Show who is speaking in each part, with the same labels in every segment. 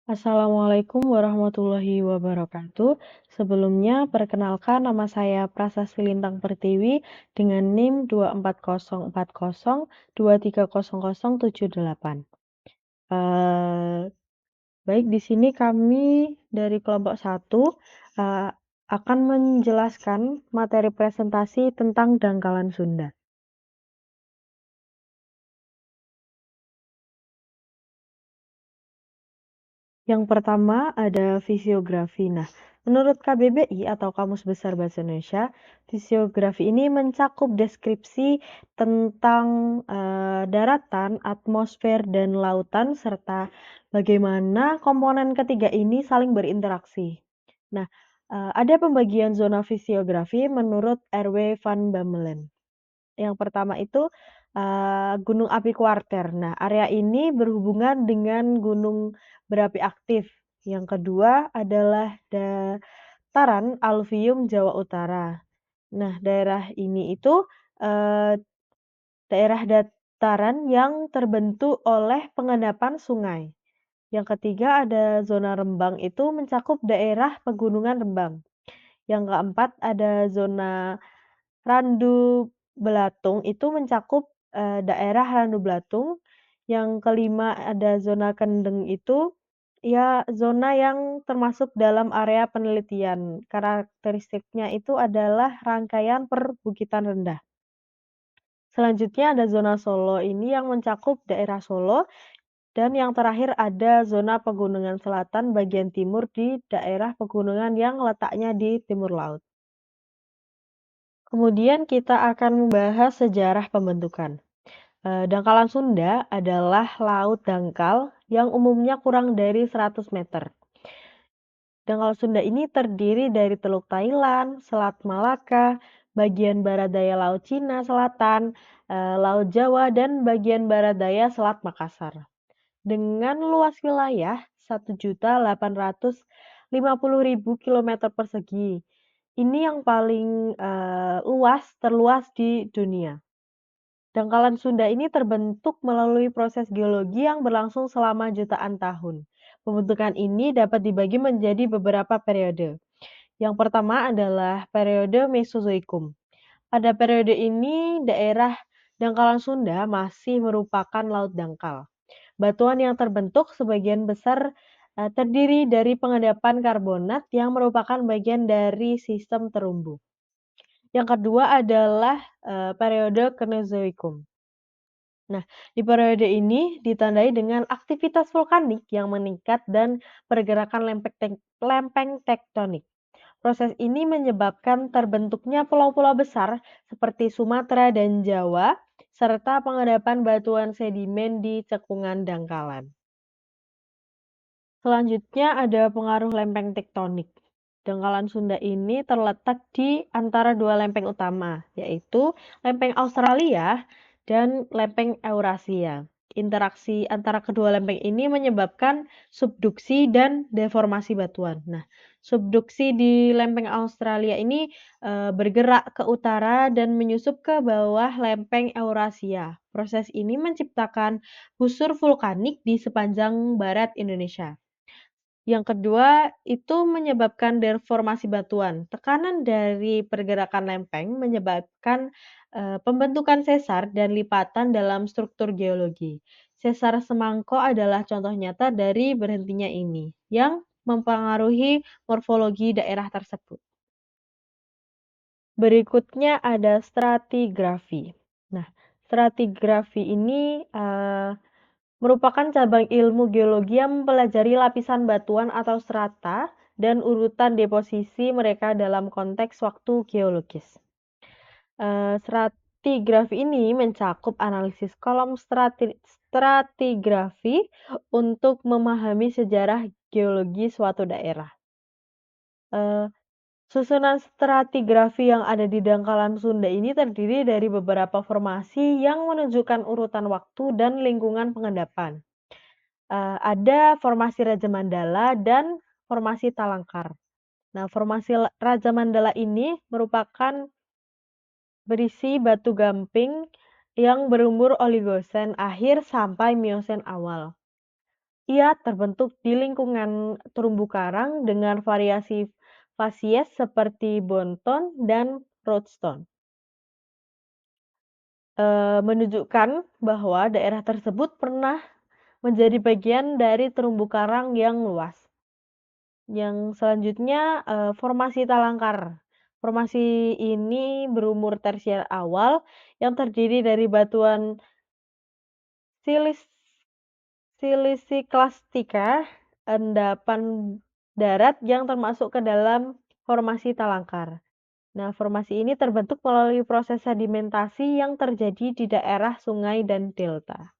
Speaker 1: Assalamualaikum warahmatullahi wabarakatuh. Sebelumnya, perkenalkan nama saya Prasasti Lintang Pertiwi dengan NIM 24040230078. Eh, Baik, di sini kami dari kelompok satu eh, akan menjelaskan materi presentasi tentang dangkalan Sunda. Yang pertama ada fisiografi. Nah, menurut KBBI atau Kamus Besar Bahasa Indonesia, fisiografi ini mencakup deskripsi tentang daratan, atmosfer, dan lautan serta bagaimana komponen ketiga ini saling berinteraksi. Nah, ada pembagian zona fisiografi menurut R.W. van Bemmelen. Yang pertama itu, gunung api kuarter. Nah, area ini berhubungan dengan gunung berapi aktif. Yang kedua adalah dataran aluvium Jawa Utara. Nah, daerah ini itu, eee, daerah dataran yang terbentuk oleh pengendapan sungai. Yang ketiga ada zona Rembang, itu mencakup daerah pegunungan Rembang. Yang keempat ada zona Randu Belatung itu mencakup, daerah Randu Belatung. Yang kelima ada zona Kendeng itu, ya zona yang termasuk dalam area penelitian. Karakteristiknya itu adalah rangkaian perbukitan rendah. Selanjutnya ada zona Solo ini yang mencakup daerah Solo, dan yang terakhir ada zona pegunungan selatan bagian timur di daerah pegunungan yang letaknya di timur laut. Kemudian kita akan membahas sejarah pembentukan. Dangkalan Sunda adalah laut dangkal yang umumnya kurang dari 100 meter. Dangkal Sunda ini terdiri dari Teluk Thailand, Selat Malaka, bagian barat daya Laut Cina Selatan, Laut Jawa, dan bagian barat daya Selat Makassar. Dengan luas wilayah 1.850.000 kilometer persegi. Ini yang paling terluas di dunia. Dangkalan Sunda ini terbentuk melalui proses geologi yang berlangsung selama jutaan tahun. Pembentukan ini dapat dibagi menjadi beberapa periode. Yang pertama adalah periode Mesozoikum. Pada periode ini, daerah dangkalan Sunda masih merupakan laut dangkal. Batuan yang terbentuk sebagian besar terdiri dari pengendapan karbonat yang merupakan bagian dari sistem terumbu. Yang kedua adalah periode Kenozoikum. Nah, di periode ini ditandai dengan aktivitas vulkanik yang meningkat dan pergerakan lempeng tektonik. Proses ini menyebabkan terbentuknya pulau-pulau besar seperti Sumatera dan Jawa, serta pengendapan batuan sedimen di cekungan dangkalan. Selanjutnya ada pengaruh lempeng tektonik. Dangkalan Sunda ini terletak di antara dua lempeng utama, yaitu lempeng Australia dan lempeng Eurasia. Interaksi antara kedua lempeng ini menyebabkan subduksi dan deformasi batuan. Nah, subduksi di lempeng Australia ini bergerak ke utara dan menyusup ke bawah lempeng Eurasia. Proses ini menciptakan busur vulkanik di sepanjang barat Indonesia. Yang kedua, itu menyebabkan deformasi batuan. Tekanan dari pergerakan lempeng menyebabkan pembentukan sesar dan lipatan dalam struktur geologi. Sesar semangko adalah contoh nyata dari berhentinya ini, yang mempengaruhi morfologi daerah tersebut. Berikutnya ada stratigrafi. Nah, stratigrafi ini merupakan cabang ilmu geologi yang mempelajari lapisan batuan atau strata dan urutan deposisi mereka dalam konteks waktu geologis. Stratigrafi ini mencakup analisis kolom stratigrafi untuk memahami sejarah geologi suatu daerah. Eee, Susunan stratigrafi yang ada di dangkalan Sunda ini terdiri dari beberapa formasi yang menunjukkan urutan waktu dan lingkungan pengendapan. Ada formasi Raja Mandala dan formasi Talangkar. Nah, formasi Raja Mandala ini merupakan berisi batu gamping yang berumur Oligosen akhir sampai Miosen awal. Ia terbentuk di lingkungan terumbu karang dengan variasi fasies seperti bonton dan roadstone, menunjukkan bahwa daerah tersebut pernah menjadi bagian dari terumbu karang yang luas. Yang selanjutnya, formasi Talangkar. Formasi ini berumur tersier awal yang terdiri dari batuan silis Siliciklasitika, endapan darat yang termasuk ke dalam formasi Talangkar. Nah, formasi ini terbentuk melalui proses sedimentasi yang terjadi di daerah sungai dan delta.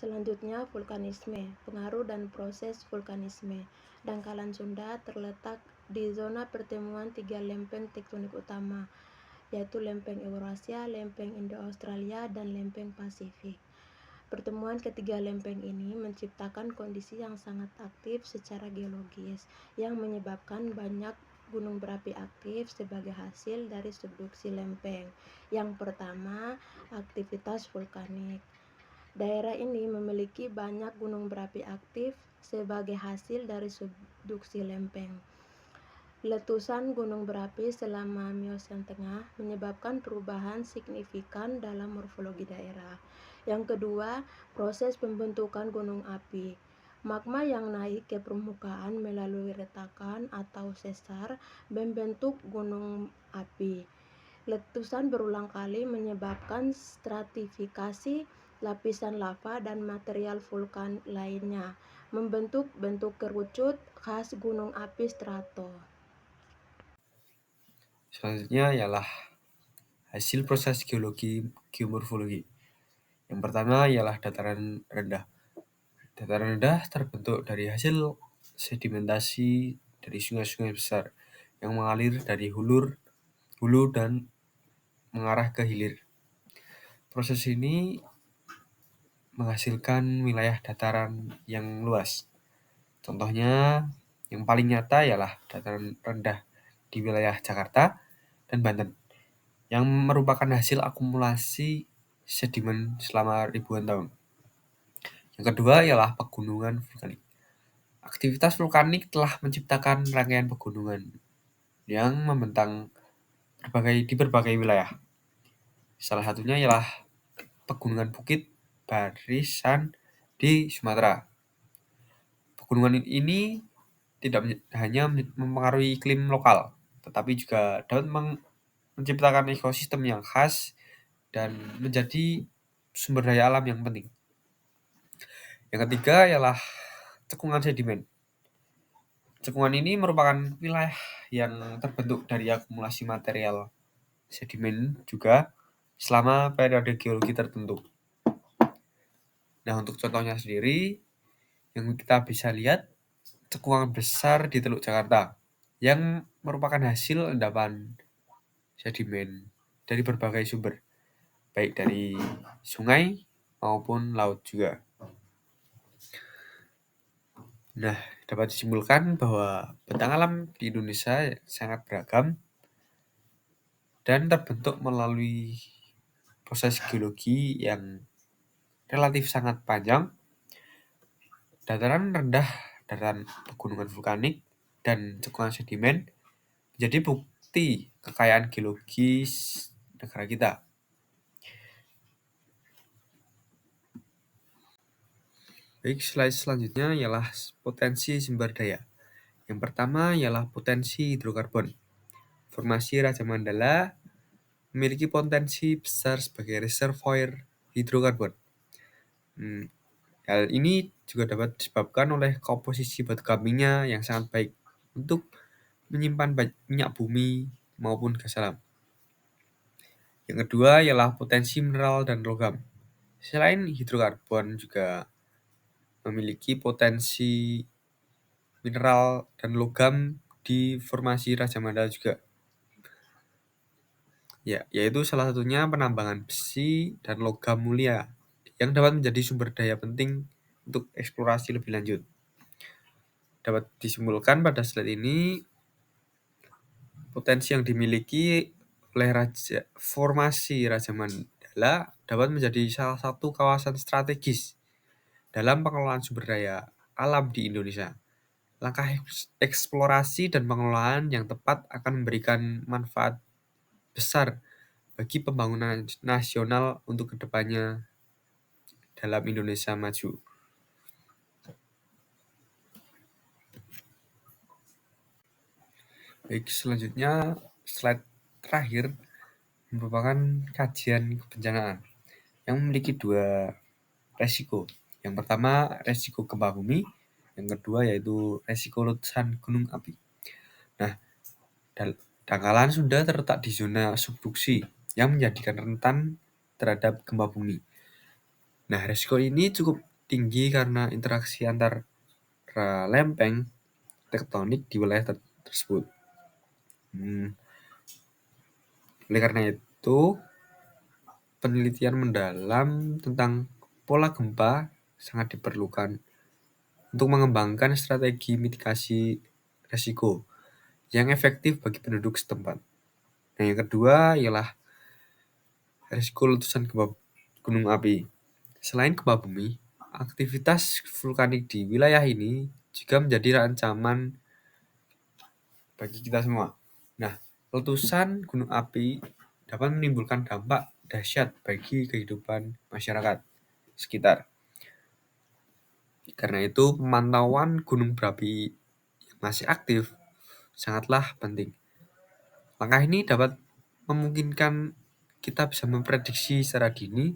Speaker 2: Selanjutnya, vulkanisme, pengaruh dan proses vulkanisme. Dangkalan Sunda terletak di zona pertemuan tiga lempeng tektonik utama, yaitu lempeng Eurasia, lempeng Indo-Australia, dan lempeng Pasifik. Pertemuan ketiga lempeng ini menciptakan kondisi yang sangat aktif secara geologis, yang menyebabkan banyak gunung berapi aktif sebagai hasil dari subduksi lempeng. Yang pertama, aktivitas vulkanik. Daerah ini memiliki banyak gunung berapi aktif sebagai hasil dari subduksi lempeng. Letusan gunung berapi selama Miosen Tengah menyebabkan perubahan signifikan dalam morfologi daerah. Yang kedua, proses pembentukan gunung api. Magma yang naik ke permukaan melalui retakan atau sesar membentuk gunung api. Letusan berulang kali menyebabkan stratifikasi lapisan lava dan material vulkan lainnya, membentuk bentuk kerucut khas gunung api strato.
Speaker 3: Selanjutnya ialah hasil proses geologi geomorfologi. Yang pertama ialah dataran rendah. Dataran rendah terbentuk dari hasil sedimentasi dari sungai-sungai besar yang mengalir dari hulu dan mengarah ke hilir. Proses ini menghasilkan wilayah dataran yang luas. Contohnya yang paling nyata ialah dataran rendah di wilayah Jakarta dan Banten yang merupakan hasil akumulasi sedimen selama ribuan tahun. Yang kedua ialah pegunungan vulkanik. Aktivitas vulkanik telah menciptakan rangkaian pegunungan yang membentang di berbagai wilayah. Salah satunya ialah Pegunungan Bukit Barisan di Sumatera. Pegunungan ini tidak hanya mempengaruhi iklim lokal, tetapi juga dapat menciptakan ekosistem yang khas dan menjadi sumber daya alam yang penting. Yang ketiga ialah cekungan sedimen. Cekungan ini merupakan wilayah yang terbentuk dari akumulasi material sedimen juga selama periode geologi tertentu. Nah, untuk contohnya sendiri, yang kita bisa lihat cekungan besar di Teluk Jakarta yang merupakan hasil endapan sedimen dari berbagai sumber, baik dari sungai maupun laut juga. Nah, dapat disimpulkan bahwa bentang alam di Indonesia sangat beragam dan terbentuk melalui proses geologi yang relatif sangat panjang, dataran rendah, dataran pegunungan vulkanik, dan cekungan sedimen menjadi bukti kekayaan geologis negara kita. Baik, slide selanjutnya ialah potensi sumber daya. Yang pertama ialah potensi hidrokarbon. Formasi Raja Mandala memiliki potensi besar sebagai reservoir hidrokarbon. Hal ini juga dapat disebabkan oleh komposisi batu gampingnya yang sangat baik untuk menyimpan minyak bumi maupun gas alam. Yang kedua ialah potensi mineral dan logam. Selain hidrokarbon juga memiliki potensi mineral dan logam di formasi Raja Mandala juga. Ya, yaitu salah satunya penambangan besi dan logam mulia yang dapat menjadi sumber daya penting untuk eksplorasi lebih lanjut. Dapat disimpulkan pada slide ini, potensi yang dimiliki oleh formasi Raja Mandala dapat menjadi salah satu kawasan strategis dalam pengelolaan sumber daya alam di Indonesia. Langkah eksplorasi dan pengelolaan yang tepat akan memberikan manfaat besar bagi pembangunan nasional untuk kedepannya dalam Indonesia maju. Baik, selanjutnya slide terakhir merupakan kajian kebencanaan yang memiliki dua resiko. Yang pertama, resiko gempa bumi. Yang kedua yaitu resiko letusan gunung api. Nah, Dangkalan Sunda terletak di zona subduksi yang menjadikan rentan terhadap gempa bumi. Nah, resiko ini cukup tinggi karena interaksi antara lempeng tektonik di wilayah tersebut. Oleh karena itu, penelitian mendalam tentang pola gempa sangat diperlukan untuk mengembangkan strategi mitigasi resiko yang efektif bagi penduduk setempat. Nah, yang kedua ialah risiko letusan gunung api. Selain gempa bumi, aktivitas vulkanik di wilayah ini juga menjadi ancaman bagi kita semua. Nah, letusan gunung api dapat menimbulkan dampak dahsyat bagi kehidupan masyarakat sekitar. Karena itu, pemantauan gunung berapi yang masih aktif sangatlah penting. Langkah ini dapat memungkinkan kita bisa memprediksi secara dini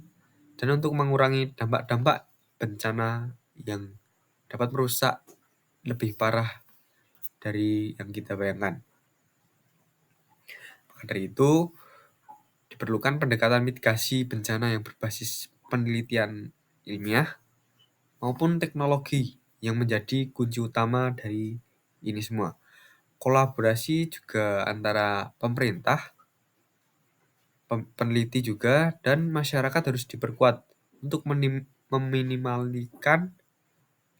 Speaker 3: dan untuk mengurangi dampak-dampak bencana yang dapat merusak lebih parah dari yang kita bayangkan. Maka dari itu, diperlukan pendekatan mitigasi bencana yang berbasis penelitian ilmiah maupun teknologi yang menjadi kunci utama dari ini semua. Kolaborasi juga antara pemerintah, peneliti juga, dan masyarakat harus diperkuat untuk meminimalisir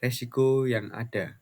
Speaker 3: resiko yang ada.